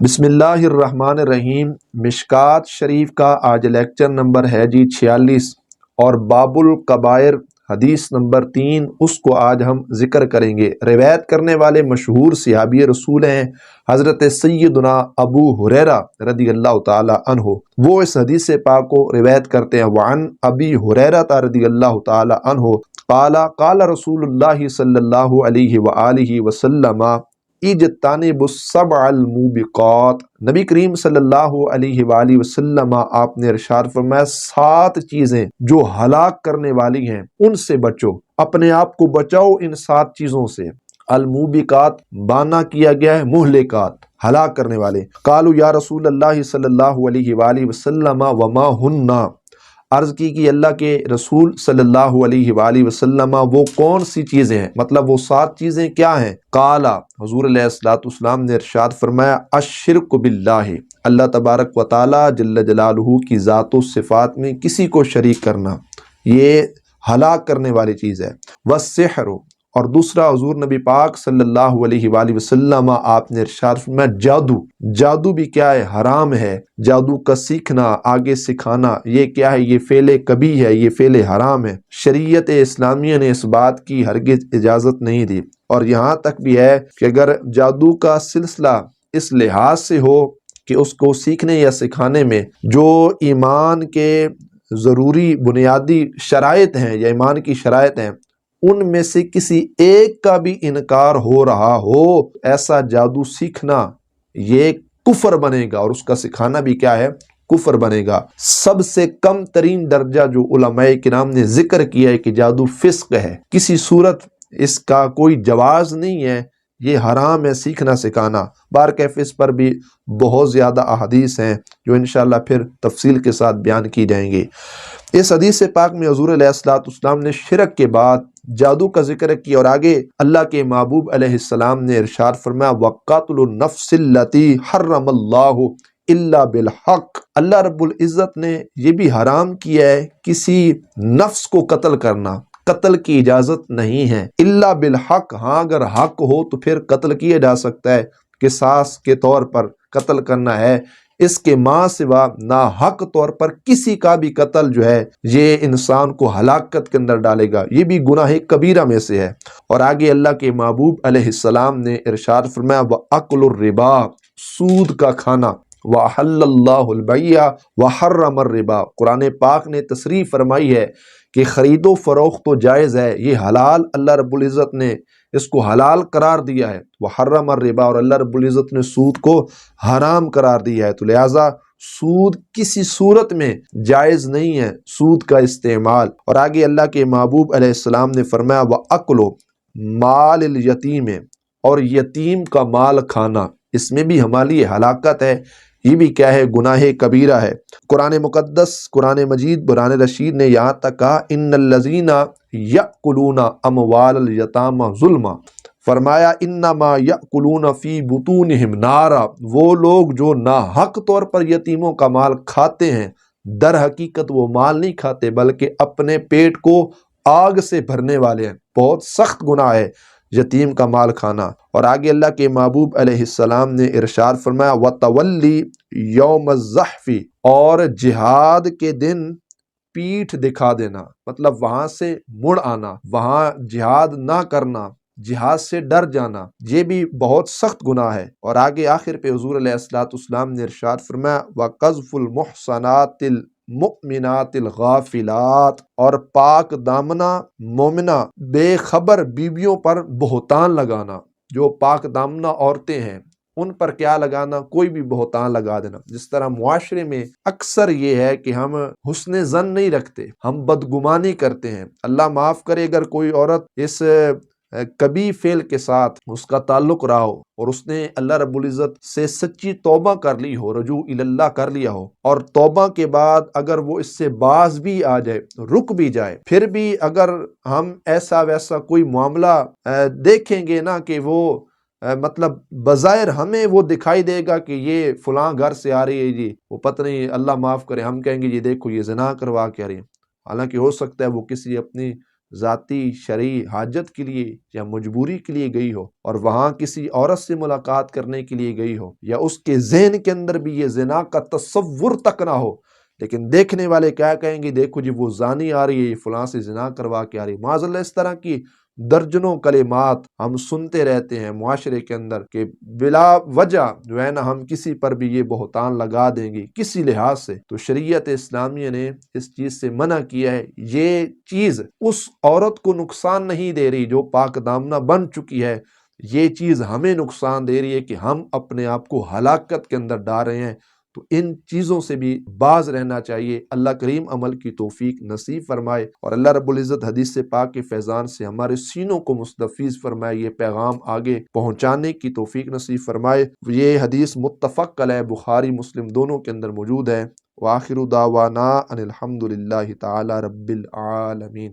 بسم اللہ الرحمن الرحیم۔ مشکات شریف کا آج لیکچر نمبر ہے جی 46 اور باب الکبائر حدیث نمبر 3، اس کو آج ہم ذکر کریں گے۔ روایت کرنے والے مشہور صحابی رسول ہیں حضرت سیدنا ابو ہریرہ رضی اللہ تعالی عنہ۔ وہ اس حدیث پاک کو روایت کرتے ہیں، وعن ابی ہریرہ رضی اللہ تعالی عنہ قال قال رسول اللہ صلی اللہ علیہ وآلہ وسلم اجتنبوا السبع الموبقات۔ نبی کریم صلی اللہ علیہ وآلہ وسلم آپ نے ارشاد فرمایا 7 چیزیں جو ہلاک کرنے والی ہیں ان سے بچو، اپنے آپ کو بچاؤ ان 7 چیزوں سے۔ الموبقات بانا کیا گیا ہے مہلکات، ہلاک کرنے والے۔ قالوا یا رسول اللہ صلی اللہ علیہ وآلہ وسلم وما ہن۔ عرض کی کہ اللہ کے رسول صلی اللہ علیہ وآلہ وسلم وہ کون سی چیزیں ہیں، مطلب وہ 7 چیزیں کیا ہیں؟ قالا، حضور علیہ السلام نے ارشاد فرمایا الشرک باللہ، اللہ تبارک و تعالی جل جلالہ کی ذات و صفات میں کسی کو شریک کرنا، یہ ہلاک کرنے والی چیز ہے۔ والسحر، اور دوسرا حضور نبی پاک صلی اللہ علیہ وآلہ وسلم آپ نے ارشاد فرمایا جادو، جادو بھی کیا ہے؟ حرام ہے۔ جادو کا سیکھنا، آگے سکھانا، یہ کیا ہے؟ یہ فعل کبیح ہے، یہ فعل حرام ہے۔ شریعت اسلامیہ نے اس بات کی ہرگز اجازت نہیں دی، اور یہاں تک بھی ہے کہ اگر جادو کا سلسلہ اس لحاظ سے ہو کہ اس کو سیکھنے یا سکھانے میں جو ایمان کے ضروری بنیادی شرائط ہیں یا ایمان کی شرائط ہیں ان میں سے کسی ایک کا بھی انکار ہو رہا ہو، ایسا جادو سیکھنا یہ کفر بنے گا، اور اس کا سکھانا بھی کیا ہے؟ کفر بنے گا۔ سب سے کم ترین درجہ جو علماء کرام نے ذکر کیا ہے کہ جادو فسق ہے، کسی صورت اس کا کوئی جواز نہیں ہے، یہ حرام ہے سیکھنا سکھانا۔ بارکیف اس پر بھی بہت زیادہ احادیث ہیں جو انشاءاللہ پھر تفصیل کے ساتھ بیان کی جائیں گی۔ اس حدیث پاک میں حضور علیہ السلام نے شرک کے بعد جادو کا ذکر کیا، اور آگے اللہ کے محبوب علیہ السلام نے ارشاد فرمایا وَقَتْلُ النَّفْسِ الَّتِي حَرَّمَ اللَّهُ إِلَّا بِالْحَقِّ، اللہ رب العزت نے یہ بھی حرام کیا ہے کسی نفس کو قتل کرنا، قتل کی اجازت نہیں ہے، الا بالحق، ہاں اگر حق ہو تو پھر قتل کیا جا سکتا ہے، قصاص کے طور پر قتل کرنا ہے۔ اس کے ماں سوا ناحق طور پر کسی کا بھی قتل جو ہے یہ انسان کو ہلاکت کے اندر ڈالے گا، یہ بھی گناہ کبیرہ میں سے ہے۔ اور آگے اللہ کے محبوب علیہ السلام نے ارشاد فرمایا وَأَكْلُ الرِّبَا، سود کا کھانا، وَأَحَلَّ اللَّهُ الْبَيْعَ وَحَرَّمَ الرِّبَا، قرآن پاک نے تصریح فرمائی ہے کہ خرید و فروخت تو جائز ہے، یہ حلال، اللہ رب العزت نے اس کو حلال قرار دیا ہے۔ وحرم الربا، اور اللہ رب العزت نے سود کو حرام قرار دیا ہے، تو لہٰذا سود کسی صورت میں جائز نہیں ہے، سود کا استعمال۔ اور آگے اللہ کے محبوب علیہ السلام نے فرمایا وَأَكْلُ مال الیتیم، اور یتیم کا مال کھانا، اس میں بھی ہمارے لیے ہلاکت ہے، یہ بھی کیا ہے؟ گناہ کبیرہ ہے۔ قرآن مقدس، قرآن مجید، قرآن رشید نے یہاں تک کہا ان الذین یأکلون اموال الیتامی ظلما، فرمایا انما یأکلون فی بطونہم نارا، وہ لوگ جو ناحق طور پر یتیموں کا مال کھاتے ہیں در حقیقت وہ مال نہیں کھاتے بلکہ اپنے پیٹ کو آگ سے بھرنے والے ہیں، بہت سخت گناہ ہے یتیم کا مال کھانا۔ اور آگے اللہ کے محبوب علیہ السلام نے ارشاد فرمایا وَتَوَلِّ یوم الزحف، اور جہاد کے دن پیٹھ دکھا دینا، مطلب وہاں سے مڑ آنا، وہاں جہاد نہ کرنا، جہاد سے ڈر جانا، یہ بھی بہت سخت گناہ ہے۔ اور آگے آخر پہ حضور علیہ السلام نے ارشاد فرمایا وَقَذْفُ الْمُحْصَنَاتِ الْمُؤْمِنَاتِ الْغَافِلَاتِ، اور پاک دامنہ مومنہ بے خبر بیویوں پر بہتان لگانا، جو پاک دامنہ عورتیں ہیں ان پر کیا لگانا؟ کوئی بھی بہتان لگا دینا۔ جس طرح معاشرے میں اکثر یہ ہے کہ ہم حسن ظن نہیں رکھتے، ہم بدگمانی کرتے ہیں۔ اللہ معاف کرے اگر کوئی عورت اس کبھی فعل کے ساتھ اس کا تعلق رہا ہو اور اس نے اللہ رب العزت سے سچی توبہ کر لی ہو، رجوع اللہ کر لیا ہو، اور توبہ کے بعد اگر وہ اس سے باز بھی آ جائے، رک بھی جائے، پھر بھی اگر ہم ایسا ویسا کوئی معاملہ دیکھیں گے نا کہ وہ مطلب بظاہر ہمیں وہ دکھائی دے گا کہ یہ فلاں گھر سے آ رہی ہے جی، وہ پتہ نہیں، اللہ معاف کرے، ہم کہیں گے یہ دیکھو یہ زنا کروا کے آ رہی ہے، حالانکہ ہو سکتا ہے وہ کسی اپنی ذاتی شرعی حاجت کے لیے یا مجبوری کے لیے گئی ہو اور وہاں کسی عورت سے ملاقات کرنے کے لیے گئی ہو، یا اس کے ذہن کے اندر بھی یہ زنا کا تصور تک نہ ہو، لیکن دیکھنے والے کیا کہیں گے، دیکھو جی وہ زانی آ رہی ہے، یہ فلاں سے زنا کروا کے آ رہی ہے۔ معاذ اللہ اس طرح کی درجنوں کلمات ہم سنتے رہتے ہیں معاشرے کے اندر کہ بلا وجہ جو ہے نا ہم کسی پر بھی یہ بہتان لگا دیں گے کسی لحاظ سے۔ تو شریعت اسلامیہ نے اس چیز سے منع کیا ہے۔ یہ چیز اس عورت کو نقصان نہیں دے رہی جو پاک دامنہ بن چکی ہے، یہ چیز ہمیں نقصان دے رہی ہے کہ ہم اپنے آپ کو ہلاکت کے اندر ڈال رہے ہیں۔ تو ان چیزوں سے بھی باز رہنا چاہیے۔ اللہ کریم عمل کی توفیق نصیب فرمائے، اور اللہ رب العزت حدیث پاک کے فیضان سے ہمارے سینوں کو مستفیض فرمائے، یہ پیغام آگے پہنچانے کی توفیق نصیب فرمائے۔ یہ حدیث متفق علیہ، بخاری مسلم دونوں کے اندر موجود ہے۔ وآخر دعوانا ان الحمد للہ تعالی رب العالمین۔